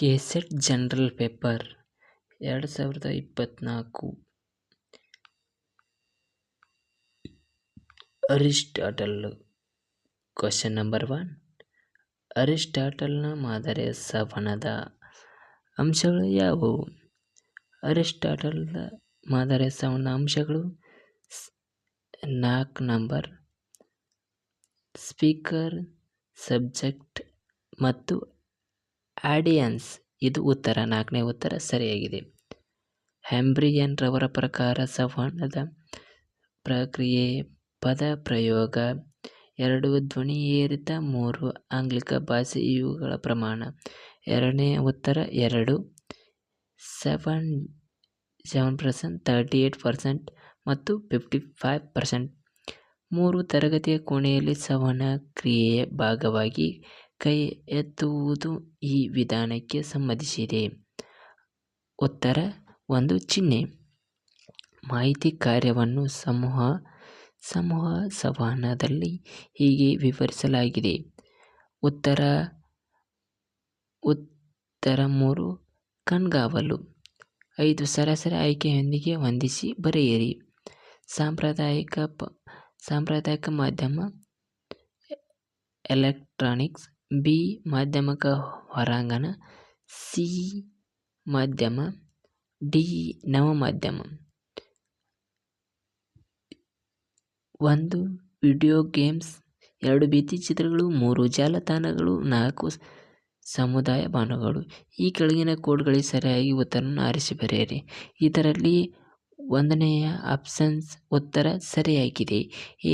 KSET general paper 2024. Aristotle. Question number 1. ಅರಿಸ್ಟಾಟಲ್ನ ಮಾದರಿಯ ಸಂವಹನದ ಅಂಶಗಳು ಯಾವುವು? ಅರಿಸ್ಟಾಟಲ್ನ ಮಾದರಿಯ ಸಂವಹನ ಅಂಶಗಳು 4 ನಂಬರ್ ಸ್ಪೀಕರ್, ಸಬ್ಜೆಕ್ಟ್ ಮತ್ತು ಆಡಿಯನ್ಸ್. ಇದು ಉತ್ತರ, 4ನೇ ಉತ್ತರ ಸರಿಯಾಗಿದೆ. ಹ್ಯಾಂಬ್ರಿಯನ್ ರವರ ಪ್ರಕಾರ ಸಂವಹನದ ಪ್ರಕ್ರಿಯೆ ಪದ ಪ್ರಯೋಗ 2 ಧ್ವನಿಯೇರಿತ 3 ಆಂಗ್ಲಿಕ ಭಾಷೆ ಇವುಗಳ ಪ್ರಮಾಣ. 2ನೇ ಉತ್ತರ 2. 7%, 38% ಮತ್ತು 55%. 3 ತರಗತಿಯ ಕೋಣೆಯಲ್ಲಿ ಸಂವಹನ ಕ್ರಿಯೆಯ ಭಾಗವಾಗಿ ಕೈ ಎತ್ತುವುದು ಈ ವಿಧಾನಕ್ಕೆ ಸಂಬಂಧಿಸಿದೆ. ಉತ್ತರ 1. ಚಿಹ್ನೆ. ಮಾಹಿತಿ ಕಾರ್ಯವನ್ನು ಸಮೂಹ ಸಂವಹನದಲ್ಲಿ ಹೀಗೆ ವಿವರಿಸಲಾಗಿದೆ. ಉತ್ತರ 3. ಕಣ್ಗಾವಲು. 5 ಸರಾಸರಿ ಆಯ್ಕೆಯೊಂದಿಗೆ ಹೊಂದಿಸಿ ಬರೆಯಿರಿ. ಸಾಂಪ್ರದಾಯಿಕ ಮಾಧ್ಯಮ ಎಲೆಕ್ಟ್ರಾನಿಕ್ಸ್. ಬಿ. ಮಾಧ್ಯಮಿಕ ಹೊರಾಂಗಣ. ಸಿ. ಮಾಧ್ಯಮ. ಡಿ. ನವಮಾಧ್ಯಮ. 1. Video games. 2 ಭಿತ್ತಿಚಿತ್ರಗಳು. 3 ಜಾಲತಾಣಗಳು. 4 ಸಮುದಾಯ ಬಾನುಗಳು. ಈ ಕೆಳಗಿನ ಕೋಡ್ಗಳಿಗೆ ಸರಿಯಾಗಿ ಉತ್ತರವನ್ನು ಆರಿಸಿ ಬರೆಯಿರಿ. ಇದರಲ್ಲಿ 1ನೆಯ ಆಪ್ಷನ್ಸ್ ಉತ್ತರ ಸರಿಯಾಗಿದೆ. A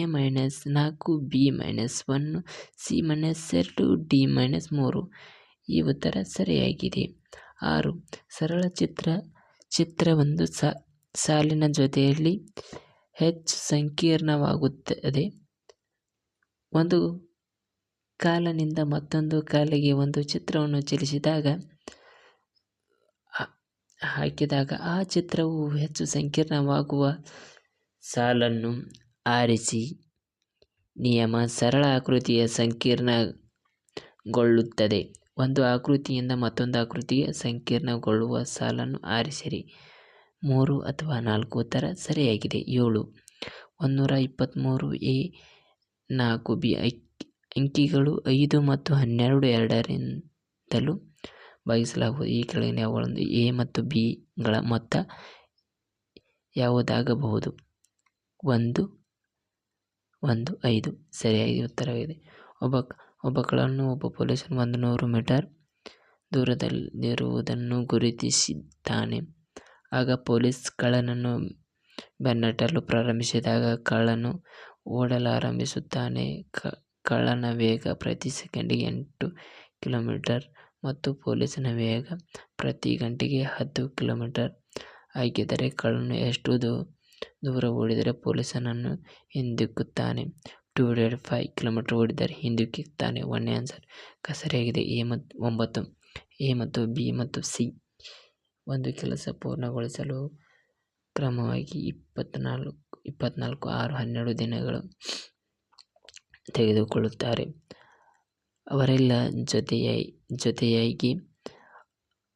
-4, B -1, C -2, D -3. ಈ ಉತ್ತರ ಸರಿಯಾಗಿದೆ. 6. ಸರಳ ಚಿತ್ರ ಒಂದು ಸಾಲಿನ ಜೊತೆಯಲ್ಲಿ ಹೆಚ್ಚು ಸಂಕೀರ್ಣವಾಗುತ್ತದೆ. ಒಂದು ಕಾಲನಿಂದ ಮತ್ತೊಂದು ಕಾಲಿಗೆ ಒಂದು ಚಿತ್ರವನ್ನು ಚಲಿಸಿದಾಗ ಹಾಕಿದಾಗ ಆ ಚಿತ್ರವು ಹೆಚ್ಚು ಸಂಕೀರ್ಣವಾಗುವ ಸಾಲನ್ನು ಆರಿಸಿ. ನಿಯಮ. ಸರಳ ಆಕೃತಿಯ ಸಂಕೀರ್ಣಗೊಳ್ಳುತ್ತದೆ. ಒಂದು ಆಕೃತಿಯಿಂದ ಮತ್ತೊಂದು ಆಕೃತಿಗೆ ಸಂಕೀರ್ಣಗೊಳ್ಳುವ ಸಾಲನ್ನು ಆರಿಸಿರಿ. 3 ಅಥವಾ 4 ಉತ್ತರ ಸರಿಯಾಗಿದೆ. 7. 123 A 4 B ಅಂಕಿಗಳು 5 ಮತ್ತು 12 ಎರಡರಿಂದಲೂ ಭಾಗಿಸಲಾಗುವುದು. ಈ ಕೆಳಗಿನ ಯಾವುಗಳೊಂದು A ಮತ್ತು B ಗಳ ಮೊತ್ತ ಯಾವುದಾಗಬಹುದು? 1, 5 ಸರಿಯಾಗಿ ಉತ್ತರವಾಗಿದೆ. ಒಬ್ಬ ಕಳ್ಳನು ಒಬ್ಬ ಪೊಲೀಸನು 100 ಮೀಟರ್ ದೂರದಲ್ಲಿರುವುದನ್ನು ಗುರುತಿಸಿದ್ದಾನೆ. ಆಗ ಪೊಲೀಸ್ ಕಳ್ಳನನ್ನು ಬೆನ್ನಟ್ಟಲು ಪ್ರಾರಂಭಿಸಿದಾಗ ಕಳ್ಳನು ಓಡಲಾರಂಭಿಸುತ್ತಾನೆ. ಕಳ್ಳನ ವೇಗ ಪ್ರತಿ ಸೆಕೆಂಡಿಗೆ 8 ಕಿಲೋಮೀಟರ್ ಮತ್ತು ಪೊಲೀಸನ ವೇಗ ಪ್ರತಿ ಗಂಟೆಗೆ 10 ಕಿಲೋಮೀಟರ್ ಆಗಿದ್ದರೆ ಕಳ್ಳನು ಎಷ್ಟು ದೂರ ಓಡಿದರೆ ಪೊಲೀಸನನ್ನು ಹಿಂದಿಕ್ಕುತ್ತಾನೆ? 2/5 ಕಿಲೋಮೀಟರ್ ಓಡಿದರೆ ಹಿಂದಿಕ್ಕುತ್ತಾನೆ. 1ನೇ ಆನ್ಸರ್ ಸರಿಯಾಗಿದೆ. 9. A ಮತ್ತು B ಮತ್ತು C ಒಂದು ಕೆಲಸ ಪೂರ್ಣಗೊಳಿಸಲು ಕ್ರಮವಾಗಿ 24, 6, 12 ದಿನಗಳು ತೆಗೆದುಕೊಳ್ಳುತ್ತಾರೆ. ಅವರೆಲ್ಲ ಜೊತೆಯಾಗಿ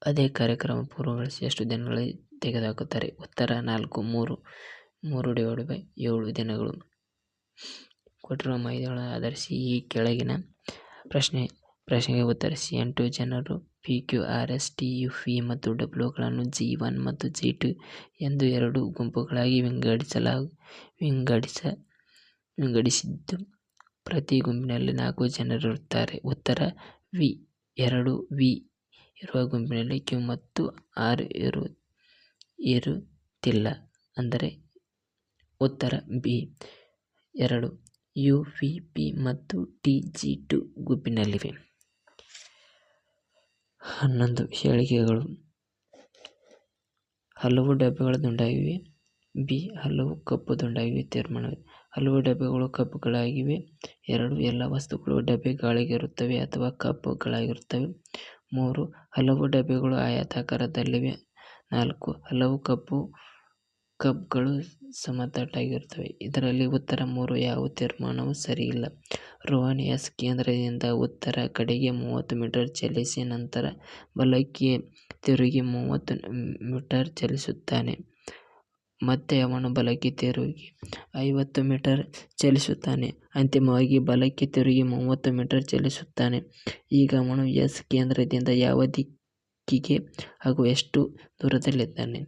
ಅದೇ ಕಾರ್ಯಕ್ರಮ ಪೂರ್ಣಗೊಳಿಸಿ ಎಷ್ಟು ದಿನಗಳು ತೆಗೆದುಹಾಕುತ್ತಾರೆ? ಉತ್ತರ 4. 3/7 ದಿನಗಳು. ಕೊಟ್ಟಿರುವ ಮಾಹಿತಿಗಳನ್ನು ಆಧರಿಸಿ ಈ ಕೆಳಗಿನ ಪ್ರಶ್ನೆಗೆ ಉತ್ತರಿಸಿ. 8 ಜನರು PQRS, TUV ಮತ್ತು W ಗಳನ್ನು G1 ಮತ್ತು G2 ಎಂದು 2 ಗುಂಪುಗಳಾಗಿ ವಿಂಗಡಿಸಿದ್ದು ಪ್ರತಿ ಗುಂಪಿನಲ್ಲಿ 4 ಜನರಿರುತ್ತಾರೆ. ಉತ್ತರ V. 2 V ಇರುವ ಗುಂಪಿನಲ್ಲಿ Q ಮತ್ತು R ಇರುತ್ತಿಲ್ಲ. ಅಂದರೆ ಉತ್ತರ B. 2 U, V, P ಮತ್ತು T G2 ಗುಂಪಿನಲ್ಲಿವೆ. 11 ಹೇಳಿಕೆಗಳು. ಹಲವು ಡಬ್ಬೆಗಳ ದುಂಡಾಗಿವೆ. B. ಹಲವು ಕಪ್ಪು ದುಂಡಾಗಿವೆ. ತೀರ್ಮಾನವಿದೆ. ಹಲವು ಡಬ್ಬೆಗಳು ಕಪ್ಪುಗಳಾಗಿವೆ. 2 ಎಲ್ಲ ವಸ್ತುಗಳು ಡಬ್ಬೆ ಗಾಳಿಗಿರುತ್ತವೆ ಅಥವಾ ಕಪ್ಪುಗಳಾಗಿರುತ್ತವೆ. 3 ಹಲವು ಡಬ್ಬೆಗಳು ಆಯತಾಕಾರದಲ್ಲಿವೆ. 4 ಹಲವು ಕಪ್ಪು ಕಪ್ಗಳು ಸಮತಟ್ಟಾಗಿರುತ್ತವೆ. ಇದರಲ್ಲಿ ಉತ್ತರ 3 ಯಾವ ತೀರ್ಮಾನವೂ ಸರಿಯಿಲ್ಲ. ರೋಹನ್ ಎಸ್ ಕೇಂದ್ರದಿಂದ ಉತ್ತರ ಕಡೆಗೆ 30 ಮೀಟರ್ ಚಲಿಸಿ ನಂತರ ಬಲಕ್ಕೆ ತಿರುಗಿ 30 ಮೀಟರ್ ಚಲಿಸುತ್ತಾನೆ. ಮತ್ತೆ ಅವನು ಬಲಕ್ಕೆ ತಿರುಗಿ 50 ಮೀಟರ್ ಚಲಿಸುತ್ತಾನೆ. ಅಂತಿಮವಾಗಿ ಬಲಕ್ಕೆ ತಿರುಗಿ 30 ಮೀಟರ್ ಚಲಿಸುತ್ತಾನೆ. ಈಗ ಅವನು ಎಸ್ ಕೇಂದ್ರದಿಂದ ಯಾವ ದಿಕ್ಕಿಗೆ ಹಾಗೂ ಎಷ್ಟು ದೂರದಲ್ಲಿದ್ದಾನೆ?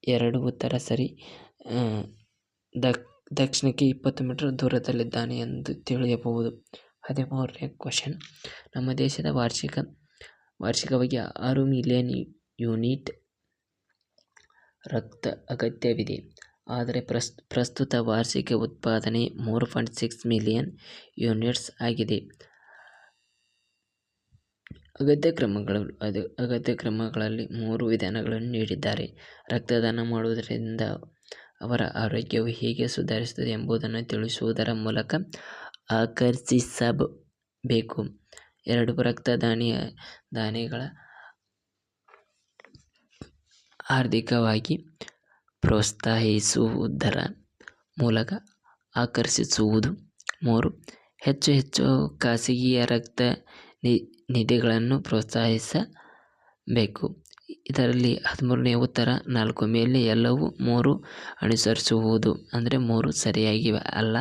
2 ಉತ್ತರ ಸರಿ. ದಕ್ಷಿಣಕ್ಕೆ 20 ಮೀಟರ್ ದೂರದಲ್ಲಿದ್ದಾನೆ ಎಂದು ತಿಳಿಯಬಹುದು. 13ನೇ ಕ್ವಶನ್. ನಮ್ಮ ದೇಶದ ವಾರ್ಷಿಕವಾಗಿ 6 ಮಿಲಿಯನ್ ಯೂನಿಟ್ ರಕ್ತ ಅಗತ್ಯವಿದೆ. ಆದರೆ ಪ್ರಸ್ತುತ ವಾರ್ಷಿಕ ಉತ್ಪಾದನೆ 3.6 ಮಿಲಿಯನ್ ಯೂನಿಟ್ಸ್ ಆಗಿದೆ. ಅಗತ್ಯ ಕ್ರಮಗಳಲ್ಲಿ 3 ವಿಧಾನಗಳನ್ನು ನೀಡಿದ್ದಾರೆ. ರಕ್ತದಾನ ಮಾಡುವುದರಿಂದ ಅವರ ಆರೋಗ್ಯವು ಹೇಗೆ ಸುಧಾರಿಸುತ್ತದೆ ಎಂಬುದನ್ನು ತಿಳಿಸುವುದರ ಮೂಲಕ ಆಕರ್ಷಿಸಬೇಕು. 2 ರಕ್ತದಾನಿಗಳ ಆರ್ಥಿಕವಾಗಿ ಪ್ರೋತ್ಸಾಹಿಸುವುದರ ಮೂಲಕ ಆಕರ್ಷಿಸುವುದು. 3 ಹೆಚ್ಚು ಖಾಸಗಿ ರಕ್ತ ನಿಧಿಗಳನ್ನು ಪ್ರೋತ್ಸಾಹಿಸಬೇಕು. ಇದರಲ್ಲಿ 13ನೇ ಉತ್ತರ 4 ಮೇಲೆ ಎಲ್ಲವೂ 3 ಅನುಸರಿಸುವುದು. ಅಂದರೆ 3 ಸರಿಯಾಗಿವೆ ಅಲ್ಲ.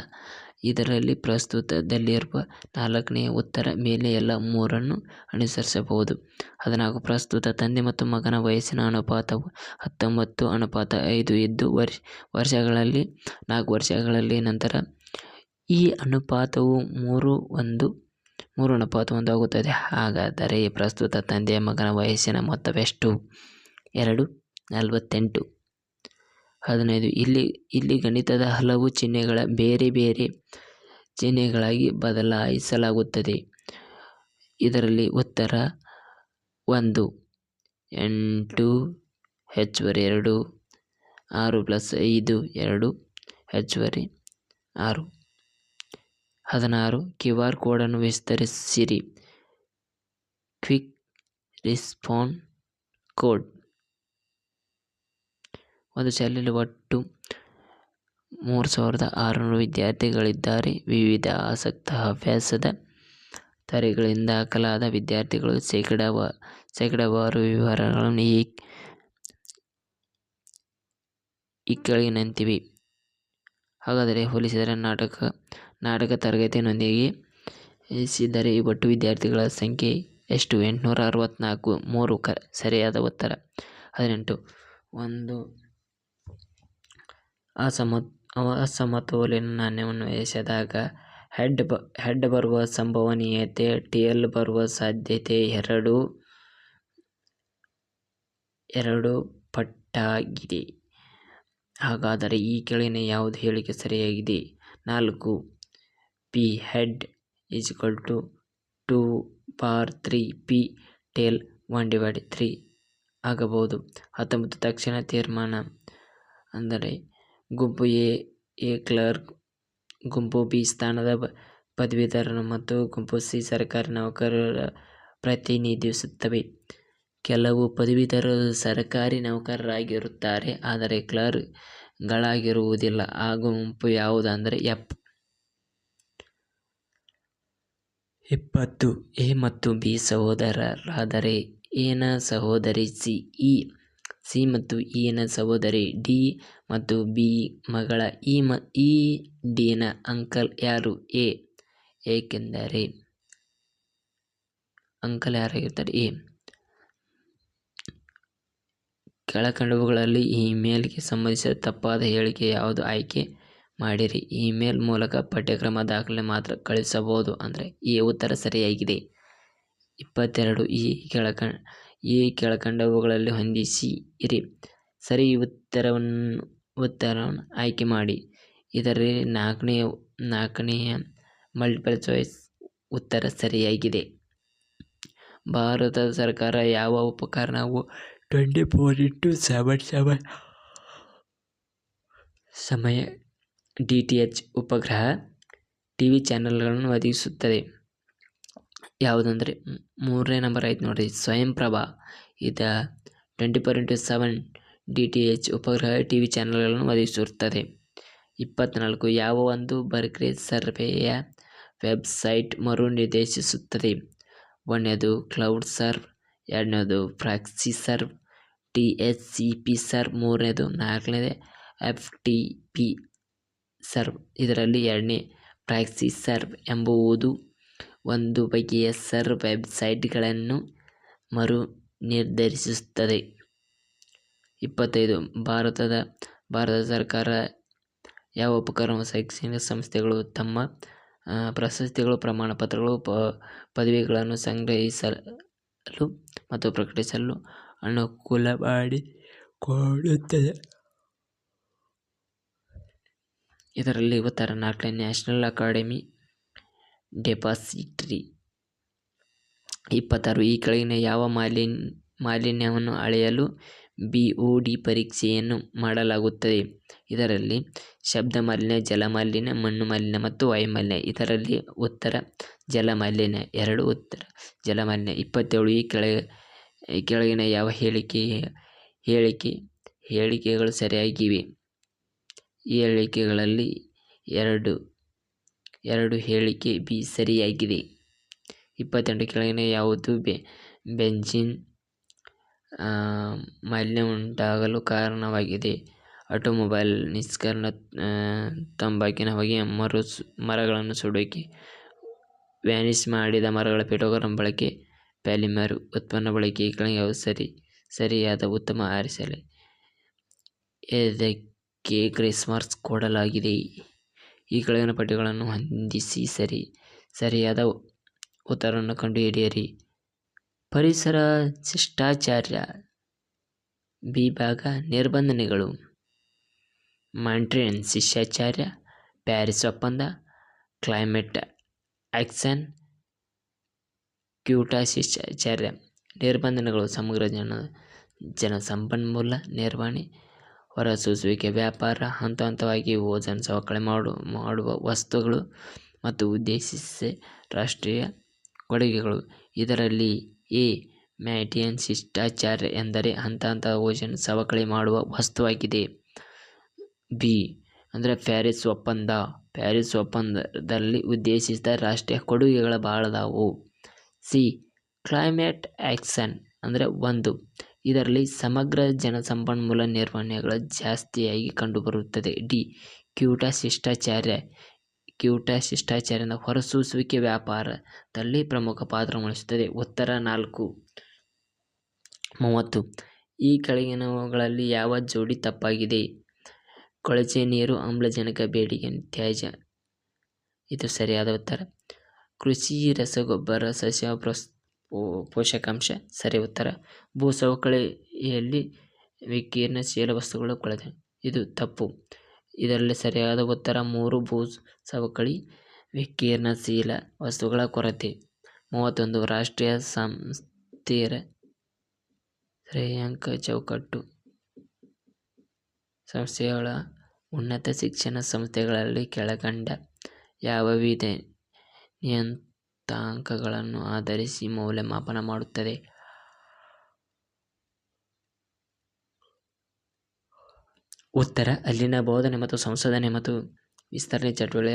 ಇದರಲ್ಲಿ ಪ್ರಸ್ತುತದಲ್ಲಿರುವ 4ನೇ ಉತ್ತರ ಮೇಲೆ ಎಲ್ಲ 3 ಅನುಸರಿಸಬಹುದು. 14 ಪ್ರಸ್ತುತ ತಂದೆ ಮತ್ತು ಮಗನ ವಯಸ್ಸಿನ ಅನುಪಾತವು 19:5 ಇದ್ದು 4 ವರ್ಷಗಳಲ್ಲಿ ನಂತರ ಈ ಅನುಪಾತವು 3:1 ಆಗುತ್ತದೆ. ಹಾಗಾದರೆ ಪ್ರಸ್ತುತ ತಂದೆಯ ಮಗನ ವಯಸ್ಸಿನ ಮೊತ್ತವೆಷ್ಟು? 2:48. 15 ಇಲ್ಲಿ ಗಣಿತದ ಹಲವು ಚಿಹ್ನೆಗಳ ಬೇರೆ ಬೇರೆ ಚಿಹ್ನೆಗಳಾಗಿ ಬದಲಾಯಿಸಲಾಗುತ್ತದೆ. ಇದರಲ್ಲಿ ಉತ್ತರ 1 8 2 6 + 5 2 6. 16 QR ಕೋಡನ್ನು ವಿಸ್ತರಿಸಿರಿ. Quick response code. ಒಂದು ಶಾಲೆಯಲ್ಲಿ ಒಟ್ಟು 3600 ವಿದ್ಯಾರ್ಥಿಗಳಿದ್ದಾರೆ. ವಿವಿಧ ಆಸಕ್ತ ಹವ್ಯಾಸದ ತರಗತಿಗಳಿಂದ ದಾಖಲಾದ ವಿದ್ಯಾರ್ಥಿಗಳು ಶೇಕಡಾವಾರು ವಿವರಗಳನ್ನು ಈ ಕೆಳಗಿನಂತಿವೆ. ಹಾಗಾದರೆ ಹೋಲಿಸಿದರೆ ನಾಟಕ ತರಗತಿಯೊಂದಿಗೆ ಹೋಲಿಸಿದರೆ ಒಟ್ಟು ವಿದ್ಯಾರ್ಥಿಗಳ ಸಂಖ್ಯೆ ಎಷ್ಟು? 864. 3 ಸರಿಯಾದ ಉತ್ತರ. 18 ಒಂದು ಅಸಮತೋಲಿತ ನಾಣ್ಯವನ್ನು ಎಸೆದಾಗ ಹೆಡ್ ಬರುವ ಸಂಭವನೀಯತೆ ಟೇಲ್ ಬರುವ ಸಾಧ್ಯತೆ ಎರಡು ಪಟ್ಟಾಗಿದೆ. ಹಾಗಾದರೆ ಈ ಕೆಳಗಿನ ಯಾವುದು ಹೇಳಿಕೆ ಸರಿಯಾಗಿದೆ? 4 P ಹೆಡ್ = 2/3 P ಟೇಲ್ 1/3 ಆಗಬಹುದು. 19 ತಕ್ಷಣ ತೀರ್ಮಾನ. ಅಂದರೆ ಗುಂಪು ಎ ಕ್ಲರ್ಕ್, ಗುಂಪು ಬಿ ಸ್ಥಾನದ ಪದವೀಧರರು ಮತ್ತು ಗುಂಪು ಸಿ ಸರ್ಕಾರಿ ನೌಕರರ ಪ್ರತಿನಿಧಿಸುತ್ತವೆ. ಕೆಲವು ಪದವೀಧರರು ಸರ್ಕಾರಿ ನೌಕರರಾಗಿರುತ್ತಾರೆ ಆದರೆ ಕ್ಲರ್ಕ್ಗಳಾಗಿರುವುದಿಲ್ಲ. ಆ ಗುಂಪು ಯಾವುದು? ಅಂದರೆ ಎಫ್. 20 ಎ ಮತ್ತು ಬಿ ಸಹೋದರರಾದರೆ ಎನ ಸಹೋದರಿ ಸಿ ಮತ್ತು ಇನ ಸಹೋದರಿ ಡಿ ಮತ್ತು ಬಿ ಮಗಳ ಈ ಡಿನ ಅಂಕಲ್ ಯಾರು? ಎ. ಏಕೆಂದರೆ ಅಂಕಲ್ ಯಾರಾಗಿರ್ತಾರೆ? ಎ. ಕೆಳಕಂಡವುಗಳಲ್ಲಿ ಇಮೇಲ್ಗೆ ಸಂಬಂಧಿಸಿದ ತಪ್ಪಾದ ಹೇಳಿಕೆ ಯಾವುದು? ಆಯ್ಕೆ ಮಾಡಿರಿ. ಇಮೇಲ್ ಮೂಲಕ ಪಠ್ಯಕ್ರಮ ದಾಖಲೆ ಮಾತ್ರ ಕಳುಹಿಸಬಹುದು. ಅಂದರೆ ಈ ಉತ್ತರ ಸರಿಯಾಗಿದೆ. 22 ಈ ಕೆಳಕಂಡವುಗಳಲ್ಲಿ ಹೊಂದಿಸಿರಿ. ಸರಿ ಉತ್ತರವನ್ನು ಆಯ್ಕೆ ಮಾಡಿ. ಇದರಲ್ಲಿ 4ನೆಯ ಮಲ್ಟಿಪಲ್ ಚಾಯ್ಸ್ ಉತ್ತರ ಸರಿಯಾಗಿದೆ. ಭಾರತ ಸರ್ಕಾರ ಯಾವ ಉಪಕರಣವು 24x7 ಸಮಯ DTH ಉಪಗ್ರಹ ಟಿವಿ ಚಾನೆಲ್ಗಳನ್ನು ಒದಗಿಸುತ್ತದೆ? ಯಾವುದಂದರೆ 3ನೇ ನಂಬರ್ ಆಯ್ತು ನೋಡ್ರಿ, ಸ್ವಯಂಪ್ರಭಾ. ಇದು 24x7 DTH ಉಪಗ್ರಹ ಟಿವಿ ಚಾನೆಲ್ಗಳನ್ನು ಒದಗಿಸುತ್ತದೆ. 24 ಯಾವ ಒಂದು ಬರ್ಕ್ಲೆ ಸರ್ವೆಯ ವೆಬ್ಸೈಟ್ ಮರು ನಿರ್ದೇಶಿಸುತ್ತದೆ? 1ನೇದು ಕ್ಲೌಡ್ ಸರ್ವ್, 2ನೇದು ಪ್ರಾಕ್ಸಿ ಸರ್ವ್, DHCP ಸರ್ವ್, 3ನೇದು 4ನೇದು FTP ಸರ್ವ್. ಇದರಲ್ಲಿ 2ನೇ ಪ್ರಾಕ್ಸಿ ಸರ್ವ್ ಎಂಬುದು ಒಂದು ಬಗೆಯ ಸರ್ವ್ ವೆಬ್ಸೈಟ್ಗಳನ್ನು ಮರು ನಿರ್ಧರಿಸುತ್ತದೆ. 25 ಭಾರತ ಸರ್ಕಾರ ಯಾವ ಉಪಕ್ರಮ ಶೈಕ್ಷಣಿಕ ಸಂಸ್ಥೆಗಳು ತಮ್ಮ ಪ್ರಶಸ್ತಿಗಳು, ಪ್ರಮಾಣ ಪತ್ರಗಳು, ಪದವಿಗಳನ್ನು ಸಂಗ್ರಹಿಸಲು ಮತ್ತು ಪ್ರಕಟಿಸಲು ಅನುಕೂಲ ಮಾಡಿಕೊಡುತ್ತದೆ? ಇದರಲ್ಲಿ ಉತ್ತರ 4 ನ್ಯಾಷನಲ್ ಅಕಾಡೆಮಿ ಡೆಪಾಸಿಟರಿ. 26 ಈ ಕೆಳಗಿನ ಯಾವ ಮಾಲಿನ್ಯವನ್ನು ಅಳೆಯಲು BOD ಪರೀಕ್ಷೆಯನ್ನು ಮಾಡಲಾಗುತ್ತದೆ? ಇದರಲ್ಲಿ ಶಬ್ದ ಮಾಲಿನ್ಯ, ಜಲ ಮಾಲಿನ್ಯ, ಮಣ್ಣು ಮಾಲಿನ್ಯ ಮತ್ತು ವಾಯು ಮಾಲಿನ್ಯ. ಇದರಲ್ಲಿ ಉತ್ತರ ಜಲ ಮಾಲಿನ್ಯ. 2 ಉತ್ತರ ಜಲ ಮಾಲಿನ್ಯ. 27 ಈ ಕೆಳಗಿನ ಯಾವ ಹೇಳಿಕೆಗಳು ಸರಿಯಾಗಿವೆ? ಈ ಹೇಳಿಕೆಗಳಲ್ಲಿ ಎರಡು ಹೇಳಿಕೆ ಬಿ ಸರಿಯಾಗಿದೆ. 28 ಕೆಳಗಿನ ಯಾವುದು ಬೆಂಜಿನ್ ಮಾಲಿನ್ಯವುಂಟಾಗಲು ಕಾರಣವಾಗಿದೆ? ಆಟೋಮೊಬೈಲ್ ನಿಷ್ಕರ್ಷಣ, ತಂಬಾಕಿನ ಹೊಗೆ, ಮರಗಳನ್ನು ಸುಡುವಿಕೆ, ವ್ಯಾನಿಷ್ ಮಾಡಿದ ಮರಗಳ ಪೆಟ್ರೋಗ್ರಾಮ್ ಬಳಕೆ, ಪಾಲಿಮರ್ ಉತ್ಪನ್ನ ಬಳಕೆ. ಈ ಕೆಳಗಿನ ಯಾವುದು ಸರಿಯಾದ ಉತ್ತಮ ಆರಿಸಲಿ? ಇದಕ್ಕೆ ಗ್ರೇಸ್ ಮಾರ್ಕ್ಸ್ ಕೊಡಲಾಗಿದೆ. ಈ ಕೆಳಗಿನ ಪಟ್ಟಿಗಳನ್ನು ಹೊಂದಿಸಿ ಸರಿಯಾದ ಉತ್ತರವನ್ನು ಕಂಡುಹಿಡಿಯಿರಿ. ಪರಿಸರ ಶಿಷ್ಟಾಚಾರ. ಬಿ ಭಾಗ ನಿರ್ಬಂಧನೆಗಳು. ಮಾಂಟ್ರಿಯಲ್ ಶಿಷ್ಟಾಚಾರ, ಪ್ಯಾರಿಸ್ ಒಪ್ಪಂದ, ಕ್ಲೈಮೇಟ್ ಆಕ್ಷನ್, ಕ್ಯೋಟೋ ಶಿಷ್ಟಾಚಾರ. ನಿರ್ಬಂಧನೆಗಳು ಸಮಗ್ರ ಜನಸಂಪನ್ಮೂಲ ನಿರ್ವಹಣೆ, ಹೊರಸೂಸುವಿಕೆ, ವ್ಯಾಪಾರ, ಹಂತವಾಗಿ ಓಝೋನ್ ಸವಕಳಿ ಮಾಡುವ ವಸ್ತುಗಳು ಮತ್ತು ಉದ್ದೇಶಿತ ರಾಷ್ಟ್ರೀಯ ಕೊಡುಗೆಗಳು. ಇದರಲ್ಲಿ ಎ ಮಾಂಟ್ರಿಯಲ್ ಶಿಷ್ಟಾಚಾರ ಎಂದರೆ ಹಂತ ಓಝೋನ್ ಸವಕಳಿ ಮಾಡುವ ವಸ್ತುವಾಗಿದೆ. ಬಿ ಪ್ಯಾರಿಸ್ ಒಪ್ಪಂದ. ಪ್ಯಾರಿಸ್ ಒಪ್ಪಂದದಲ್ಲಿ ಉದ್ದೇಶಿತ ರಾಷ್ಟ್ರೀಯ ಕೊಡುಗೆಗಳು ಬಹಳದವು. ಸಿ ಕ್ಲೈಮೇಟ್ ಆಕ್ಷನ್ 1 ಇದರಲ್ಲಿ ಸಮಗ್ರ ಜನಸಂಪನ್ಮೂಲ ನಿರ್ವಹಣೆಗಳು ಜಾಸ್ತಿಯಾಗಿ ಕಂಡುಬರುತ್ತದೆ. ಡಿ ಕ್ಯೋಟೋ ಶಿಷ್ಟಾಚಾರ. ಕ್ಯೋಟೋ ಶಿಷ್ಟಾಚಾರದಿಂದ ಹೊರಸೂಸುವಿಕೆ ವ್ಯಾಪಾರದಲ್ಲಿ ಪ್ರಮುಖ ಪಾತ್ರ ವಹಿಸುತ್ತದೆ. ಉತ್ತರ 4. 30 ಈ ಕೆಳಗಿನವುಗಳಲ್ಲಿ ಯಾವ ಜೋಡಿ ತಪ್ಪಾಗಿದೆ? ಕೊಳಚೆ ನೀರು, ಆಮ್ಲಜನಕ ಬೇಡಿಕೆ, ತ್ಯಾಜ್ಯ. ಇದು ಸರಿಯಾದ ಉತ್ತರ. ಕೃಷಿ ರಸಗೊಬ್ಬರ, ಸಸ್ಯ ಪೋಷಕಾಂಶ. ಸರಿ ಉತ್ತರ. ಭೂಸವಕಳಿಯಲ್ಲಿ ವಿಕಿರಣಶೀಲ ವಸ್ತುಗಳು ಕೊಳೆತ. ಇದು ತಪ್ಪು. ಇದರಲ್ಲಿ ಸರಿಯಾದ ಉತ್ತರ 3 ಭೂಸವಕಳಿ, ವಿಕಿರಣಶೀಲ ವಸ್ತುಗಳ ಕೊರತೆ. 31 ರಾಷ್ಟ್ರೀಯ ಸುಸ್ಥಿರ ಶ್ರೇಯಾಂಕ ಚೌಕಟ್ಟು. ಸಂಸ್ಥೆಗಳ ಉನ್ನತ ಶಿಕ್ಷಣ ಸಂಸ್ಥೆಗಳಲ್ಲಿ ಕೆಳಕಂಡ ಯಾವ ವಿವಿಧ ನಿಯತಾಂಕಗಳನ್ನು ಆಧರಿಸಿ ಮೌಲ್ಯಮಾಪನ ಮಾಡುತ್ತದೆ? ಉತ್ತರ ಅಲ್ಲಿನ ಬೋಧನೆ ಮತ್ತು ಸಂಶೋಧನೆ ಮತ್ತು ವಿಸ್ತರಣೆ ಚಟುವಟಿಕೆಗಳ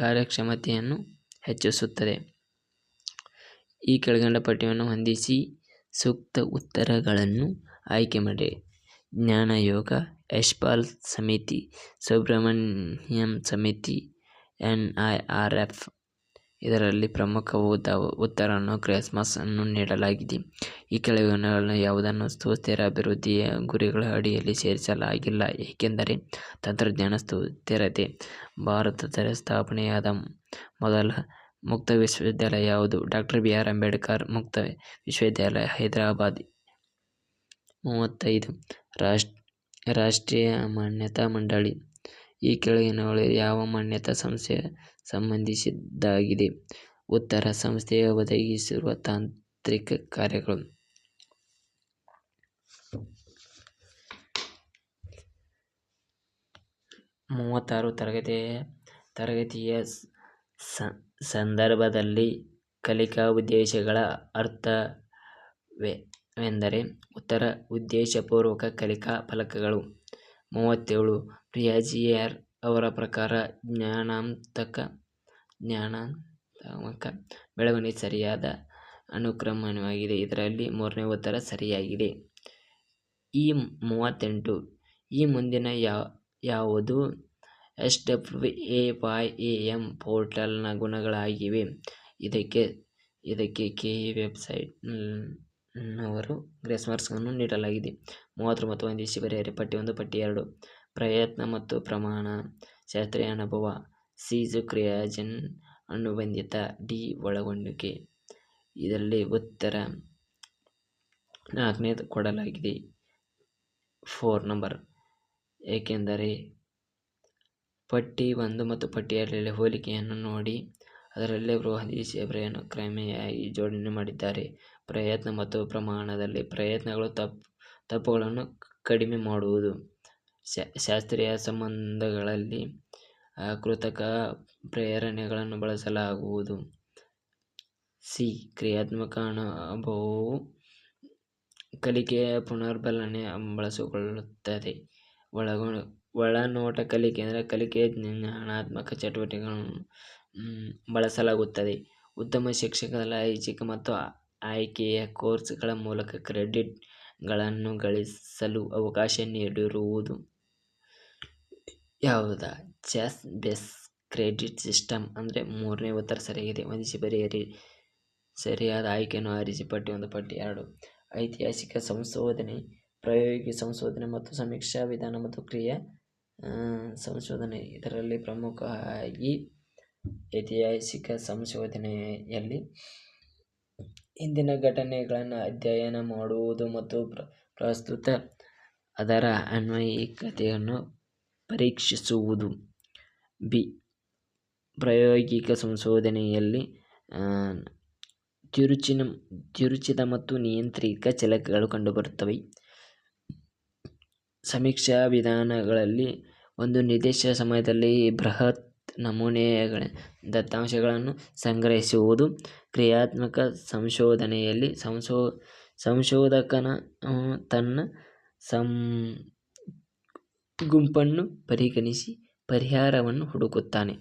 ಕಾರ್ಯಕ್ಷಮತೆಯನ್ನು ಹೆಚ್ಚಿಸುತ್ತದೆ. ಈ ಕೆಳಕಂಡ ಪಟ್ಟಿಯನ್ನು ಹೊಂದಿಸಿ ಸೂಕ್ತ ಉತ್ತರಗಳನ್ನು ಆಯ್ಕೆ ಮಾಡಿ. ಜ್ಞಾನಯೋಗ, ಯಶ್ಪಾಲ್ ಸಮಿತಿ, ಸುಬ್ರಹ್ಮಣ್ಯಂ ಸಮಿತಿ, NIRF. ಇದರಲ್ಲಿ ಪ್ರಮುಖ ಉತ್ತರವನ್ನು ಕ್ರಿಸ್ಮಸ್ ಅನ್ನು ನೀಡಲಾಗಿದೆ. ಈ ಕೆಳಗಿನವುಗಳಲ್ಲಿ ಯಾವುದನ್ನು ಸುಸ್ಥಿರ ಅಭಿವೃದ್ಧಿಯ ಗುರಿಗಳ ಅಡಿಯಲ್ಲಿ ಸೇರಿಸಲಾಗಿಲ್ಲ, ಏಕೆಂದರೆ ತಂತ್ರಜ್ಞಾನ ಸುಸ್ಥಿರತೆ. ಭಾರತದಲ್ಲಿ ಸ್ಥಾಪನೆಯಾದ ಮೊದಲ ಮುಕ್ತ ವಿಶ್ವವಿದ್ಯಾಲಯ ಯಾವುದು? ಡಾ. BR ಅಂಬೇಡ್ಕರ್ ಮುಕ್ತ ವಿಶ್ವವಿದ್ಯಾಲಯ, ಹೈದರಾಬಾದ್. 35 ರಾಷ್ಟ್ರೀಯ ಮಾನ್ಯತಾ ಮಂಡಳಿ. ಈ ಕೆಳಗಿನವುಗಳಲ್ಲಿ ಯಾವ ಮಾನ್ಯತಾ ಸಂಸ್ಥೆಗೆ ಸಂಬಂಧಿಸಿದ್ದಾಗಿದೆ? ಉತ್ತರ ಸಂಸ್ಥೆಯು ಒದಗಿಸಿರುವ ತಾಂತ್ರಿಕ ಕಾರ್ಯಗಳು. 36 ತರಗತಿಯ ಸಂದರ್ಭದಲ್ಲಿ ಕಲಿಕಾ ಉದ್ದೇಶಗಳ ಅರ್ಥವೇ? ಎಂದರೆ ಉತ್ತರ ಉದ್ದೇಶಪೂರ್ವಕ ಕಲಿಕಾ ಫಲಕಗಳು. 37. ಪ್ರಿಯಾಜಿಯರ್ ಅವರ ಪ್ರಕಾರ ಜ್ಞಾನಾತ್ಮಕ ಬೆಳವಣಿಗೆ ಸರಿಯಾದ ಅನುಕ್ರಮವಾಗಿದೆ. ಇದರಲ್ಲಿ ಮೂರನೇ ಉತ್ತರ ಸರಿಯಾಗಿದೆ. ಈ 38. ಈ ಮುಂದಿನ ಯಾವುದು SWAYAM ಪೋರ್ಟಲ್ನ ಗುಣಗಳಾಗಿವೆ? ಇದಕ್ಕೆ ಕೆಇ ವೆಬ್ಸೈಟ್ ನವರು ಗ್ರೇಸ್ ಮಾರ್ಕ್ಸ್ ಅನ್ನು ನೀಡಲಾಗಿದೆ. 39. ಹೊಂದಿಸಿ ಬರೆಯಿರಿ. ಪಟ್ಟಿ 1 ಪಟ್ಟಿ 2. ಪ್ರಯತ್ನ ಮತ್ತು ಪ್ರಮಾಣ. ಶಾಸ್ತ್ರೀಯ ಅನುಭವ. ಸಿ ಕ್ರಿಯಾಜನ್ ಅನುಬಂಧಿತ. ಡಿ ಒಳಗೊಳ್ಳುವಿಕೆ. ಇದರಲ್ಲಿ ಉತ್ತರ 4ನೇದು ಕೊಡಲಾಗಿದೆ 4 ನಂಬರ್. ಏಕೆಂದರೆ ಪಟ್ಟಿ 1 ಮತ್ತು ಪಟ್ಟಿ 2ರಲ್ಲಿ ಹೋಲಿಕೆಯನ್ನು ನೋಡಿ ಅದರಲ್ಲೇ ಹೊಂದಿಸಿ ಬರೆಯನ್ನು ಕ್ರಮೇಯಾಗಿ ಜೋಡಣೆ ಮಾಡಿದ್ದಾರೆ. ಪ್ರಯತ್ನ ಮತ್ತು ಪ್ರಮಾಣದಲ್ಲಿ ಪ್ರಯತ್ನಗಳು ತಪ್ಪುಗಳನ್ನು ಕಡಿಮೆ ಮಾಡುವುದು. ಶಾಸ್ತ್ರೀಯ ಸಂಬಂಧಗಳಲ್ಲಿ ಕೃತಕ ಪ್ರೇರಣೆಗಳನ್ನು ಬಳಸಲಾಗುವುದು. ಸಿ ಕ್ರಿಯಾತ್ಮಕ ಅನುಭವವು ಕಲಿಕೆಯ ಪುನರ್ಬಲನೆ ಬಳಸಿಕೊಳ್ಳುತ್ತದೆ. ಒಳನೋಟ ಕಲಿಕೆ ಅಂದರೆ ಕಲಿಕೆಯ ಜ್ಞಾನಾತ್ಮಕ ಚಟುವಟಿಕೆಗಳನ್ನು ಬಳಸಲಾಗುತ್ತದೆ. ಉತ್ತಮ ಶಿಕ್ಷಕರ ಐಚ್ಛಿಕ ಮತ್ತು ಆಯ್ಕೆಯ ಕೋರ್ಸ್ಗಳ ಮೂಲಕ ಕ್ರೆಡಿಟ್ಗಳನ್ನು ಗಳಿಸಲು ಅವಕಾಶ ನೀಡಿರುವುದು. ಯಾವುದು? Choice base credit system. ಅಂದರೆ 3ನೇ ಉತ್ತರ ಸರಿಯಾಗಿದೆ. ಹೊಂದಿಸಿ ಬರೆಯಿರಿ. ಸರಿಯಾದ ಆಯ್ಕೆಯನ್ನು ಆರಿಸಿ. ಪಟ್ಟಿ 1 ಪಟ್ಟಿ 2. ಐತಿಹಾಸಿಕ ಸಂಶೋಧನೆ, ಪ್ರಾಯೋಗಿಕ ಸಂಶೋಧನೆ ಮತ್ತು ಸಮೀಕ್ಷಾ ವಿಧಾನ ಮತ್ತು ಕ್ರಿಯಾ ಸಂಶೋಧನೆ. ಇದರಲ್ಲಿ ಪ್ರಮುಖವಾಗಿ ಐತಿಹಾಸಿಕ ಸಂಶೋಧನೆಯಲ್ಲಿ ಹಿಂದಿನ ಘಟನೆಗಳನ್ನು ಅಧ್ಯಯನ ಮಾಡುವುದು ಮತ್ತು ಪ್ರಸ್ತುತ ಅದರ ಅನ್ವಯಿಕತೆಯನ್ನು ಪರೀಕ್ಷಿಸುವುದು. ಬಿ ಪ್ರಾಯೋಗಿಕ ಸಂಶೋಧನೆಯಲ್ಲಿ ತಿರುಚಿದ ಮತ್ತು ನಿಯಂತ್ರಿತ ಚಲಕಗಳು ಕಂಡುಬರುತ್ತವೆ. ಸಮೀಕ್ಷಾ ವಿಧಾನಗಳಲ್ಲಿ ಒಂದು ನಿರ್ದಿಷ್ಟ ಸಮಯದಲ್ಲಿ ಬೃಹತ್ ನಮೂನೆಗಳ ದತ್ತಾಂಶಗಳನ್ನು ಸಂಗ್ರಹಿಸುವುದು. ಕ್ರಿಯಾತ್ಮಕ ಸಂಶೋಧನೆಯಲ್ಲಿ ಸಂಶೋಧಕನು ತನ್ನ ಗುಂಪನ್ನು ಪರಿಗಣಿಸಿ ಪರಿಹಾರವನ್ನು ಹುಡುಕುತ್ತಾನೆ.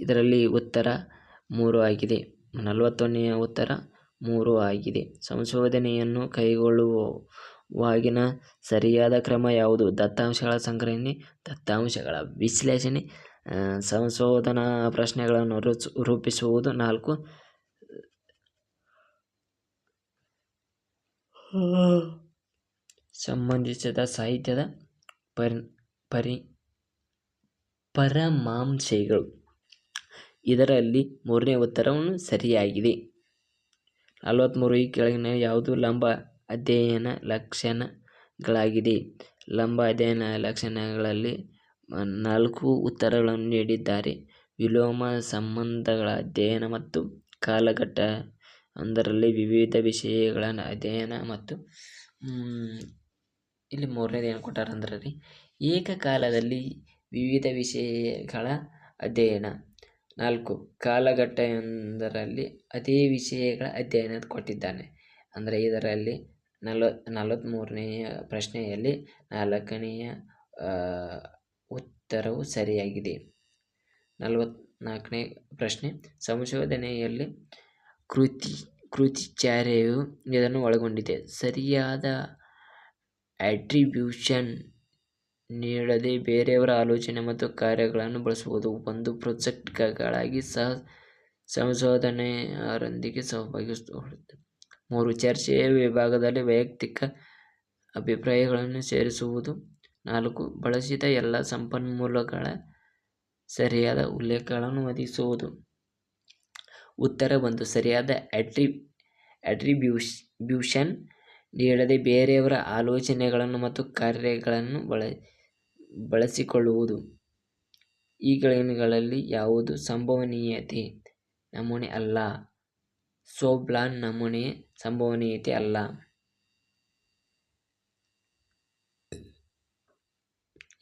ಇದರಲ್ಲಿ ಉತ್ತರ 3 ಆಗಿದೆ. 41ನೆಯ ಉತ್ತರ 3 ಆಗಿದೆ. ಸಂಶೋಧನೆಯನ್ನು ಕೈಗೊಳ್ಳುವಾಗಿನ ಸರಿಯಾದ ಕ್ರಮ ಯಾವುದು? ದತ್ತಾಂಶಗಳ ಸಂಗ್ರಹಣೆ, ದತ್ತಾಂಶಗಳ ವಿಶ್ಲೇಷಣೆ, ಸಂಶೋಧನಾ ಪ್ರಶ್ನೆಗಳನ್ನು ರೂಪಿಸುವುದು. 4 ಸಂಬಂಧಿಸಿದ ಸಾಹಿತ್ಯದ ಪರಾಮರ್ಶೆಗಳು. ಇದರಲ್ಲಿ 3ನೇ ಉತ್ತರವನ್ನು ಸರಿಯಾಗಿದೆ. 43. ಈ ಕೆಳಗಿನ ಯಾವುದು ಲಂಬ ಅಧ್ಯಯನ ಲಕ್ಷಣಗಳಾಗಿದೆ? ಲಂಬ ಅಧ್ಯಯನ ಲಕ್ಷಣಗಳಲ್ಲಿ 4 ಉತ್ತರಗಳನ್ನು ನೀಡಿದ್ದಾರೆ. ವಿಲೋಮ ಸಂಬಂಧಗಳ ಅಧ್ಯಯನ ಮತ್ತು ಕಾಲಘಟ್ಟ ಒಂದರಲ್ಲಿ ವಿವಿಧ ವಿಷಯಗಳ ಅಧ್ಯಯನ ಮತ್ತು ಇಲ್ಲಿ 3ನೇದು ಏನು ಕೊಟ್ಟಾರ ಅಂದ್ರೆ ಏಕಕಾಲದಲ್ಲಿ ವಿವಿಧ ವಿಷಯಗಳ ಅಧ್ಯಯನ. 4 ಕಾಲಘಟ್ಟವೊಂದರಲ್ಲಿ ಅದೇ ವಿಷಯಗಳ ಅಧ್ಯಯನ ಕೊಟ್ಟಿದ್ದಾನೆ. ಅಂದರೆ ಇದರಲ್ಲಿ 43ನೆಯ ಪ್ರಶ್ನೆಯಲ್ಲಿ 4ನೆಯ ಉತ್ತರವು ಸರಿಯಾಗಿದೆ. 44ನೇ ಪ್ರಶ್ನೆ. ಸಂಶೋಧನೆಯಲ್ಲಿ ಕೃತಿಚರ್ಯೆಯು ಇದನ್ನು ಒಳಗೊಂಡಿದೆ. ಸರಿಯಾದ ಅಟ್ರಿಬ್ಯೂಷನ್ ನೀಡದೆ ಬೇರೆಯವರ ಆಲೋಚನೆ ಮತ್ತು ಕಾರ್ಯಗಳನ್ನು ಬಳಸುವುದು. ಒಂದು ಪ್ರಾಜೆಕ್ಟ್ಗಳಾಗಿ ಸಹ ಸಂಶೋಧನೆಯರೊಂದಿಗೆ ಸಹಭಾಗಿತ್ವ. 3 ಚರ್ಚೆಯ ವಿಭಾಗದಲ್ಲಿ ವೈಯಕ್ತಿಕ ಅಭಿಪ್ರಾಯಗಳನ್ನು ಸೇರಿಸುವುದು. 4 ಬಳಸಿದ ಎಲ್ಲ ಸಂಪನ್ಮೂಲಗಳ ಸರಿಯಾದ ಉಲ್ಲೇಖಗಳನ್ನು ಒದಗಿಸುವುದು. ಉತ್ತರ 1 ಸರಿಯಾದ ಅಟ್ರಿಬ್ಯೂಷನ್ ನೀಡದೆ ಬೇರೆಯವರ ಆಲೋಚನೆಗಳನ್ನು ಮತ್ತು ಕಾರ್ಯಗಳನ್ನು ಬಳಸಿಕೊಳ್ಳುವುದು. ಈ ಕೆಳಗಿನಗಳಲ್ಲಿ ಯಾವುದು ಸಂಭವನೀಯತೆ ನಮೂನೆ ಅಲ್ಲ? ಸೋಬ್ಲಾನ್ ನಮೂನೆ ಸಂಭವನೀಯತೆ ಅಲ್ಲ.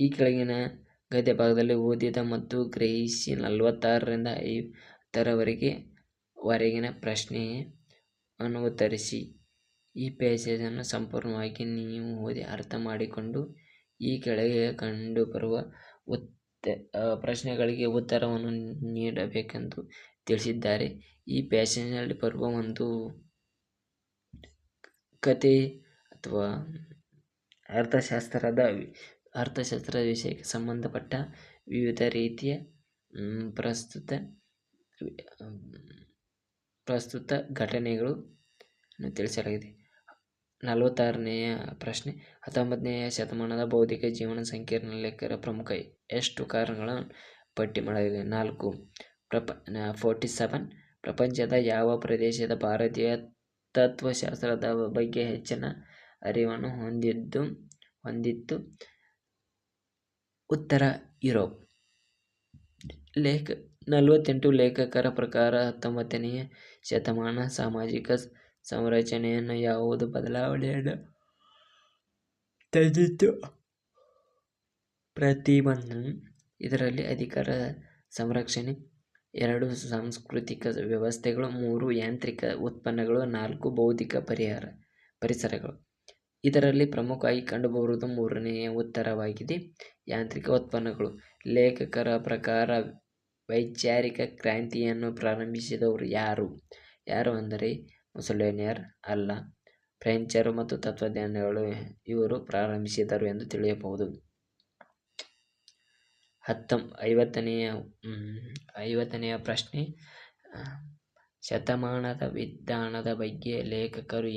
ಈ ಕೆಳಗಿನ ಗದ್ಯ ಭಾಗದಲ್ಲಿ ಓದಿದ ಮತ್ತು ಗ್ರಹಿಸಿ 46ರಿಂದ 50ರವರೆಗಿನ ಪ್ರಶ್ನೆಯನ್ನು ಉತ್ತರಿಸಿ. ಈ ಪ್ಯಾಸೇಜನ್ನು ಸಂಪೂರ್ಣವಾಗಿ ನೀವು ಓದಿ ಅರ್ಥ ಮಾಡಿಕೊಂಡು ಈ ಕೆಳಗೆ ಕಂಡುಬರುವ ಪ್ರಶ್ನೆಗಳಿಗೆ ಉತ್ತರವನ್ನು ನೀಡಬೇಕೆಂದು ತಿಳಿಸಿದ್ದಾರೆ. ಈ ಪ್ಯಾಸೇಜ್ನಲ್ಲಿ ಬರುವ ಒಂದು ಕತೆ ಅಥವಾ ಅರ್ಥಶಾಸ್ತ್ರದ ವಿಷಯಕ್ಕೆ ಸಂಬಂಧಪಟ್ಟ ವಿವಿಧ ರೀತಿಯ ಪ್ರಸ್ತುತ ಘಟನೆಗಳು ತಿಳಿಸಲಾಗಿದೆ. 46ನೆಯ ಪ್ರಶ್ನೆ, 19ನೆಯ ಶತಮಾನದ ಬೌದ್ಧಿಕ ಜೀವನ ಸಂಕೀರ್ಣ ಲೇಖಕರ ಪ್ರಮುಖ ಎಷ್ಟು ಕಾರಣಗಳನ್ನು ಪಟ್ಟಿ ಮಾಡಲಾಗಿದೆ? 4. 47 ಪ್ರಪಂಚದ ಯಾವ ಪ್ರದೇಶದ ಭಾರತೀಯ ತತ್ವಶಾಸ್ತ್ರದ ಬಗ್ಗೆ ಹೆಚ್ಚಿನ ಅರಿವನ್ನು ಹೊಂದಿತ್ತು? ಉತ್ತರ ಯುರೋಪ್. 48 ಲೇಖಕರ ಪ್ರಕಾರ 19ನೆಯ ಶತಮಾನ ಸಾಮಾಜಿಕ ಸಂರಚನೆಯನ್ನು ಯಾವುದು ಬದಲಾವಣೆಯನ್ನು ತಂದಿತು? ಪ್ರತಿಯೊಂದು. ಇದರಲ್ಲಿ ಅಧಿಕಾರ ಸಂರಕ್ಷಣೆ, 2 ಸಾಂಸ್ಕೃತಿಕ ವ್ಯವಸ್ಥೆಗಳು, 3 ಯಾಂತ್ರಿಕ ಉತ್ಪನ್ನಗಳು, 4 ಬೌದ್ಧಿಕ ಪರಿಸರಗಳು. ಇದರಲ್ಲಿ ಪ್ರಮುಖವಾಗಿ ಕಂಡುಬರುವುದು ಮೂರನೆಯ ಉತ್ತರವಾಗಿದೆ, ಯಾಂತ್ರಿಕ ಉತ್ಪನ್ನಗಳು. ಲೇಖಕರ ಪ್ರಕಾರ ವೈಚಾರಿಕ ಕ್ರಾಂತಿಯನ್ನು ಪ್ರಾರಂಭಿಸಿದವರು ಯಾರು ಅಂದರೆ ಮುಸೋಲಿನಿಯರ್ ಅಲ್ಲ, ಫ್ರೆಂಚರು ಮತ್ತು ತತ್ವಜ್ಞಾನಿಗಳು ಇವರು ಪ್ರಾರಂಭಿಸಿದರು ಎಂದು ತಿಳಿಯಬಹುದು. 50ನೆಯ ಪ್ರಶ್ನೆ, ಶತಮಾನದ ವಿಧಾನದ ಬಗ್ಗೆ ಲೇಖಕರು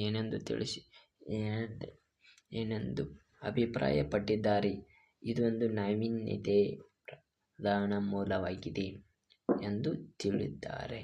ಏನೆಂದು ಅಭಿಪ್ರಾಯಪಟ್ಟಿದ್ದಾರೆ? ಇದೊಂದು ನಾವೀನ್ಯತೆಯ ಪ್ರಧಾನ ಮೂಲವಾಗಿದೆ ಎಂದು ತಿಳಿದಿದ್ದಾರೆ.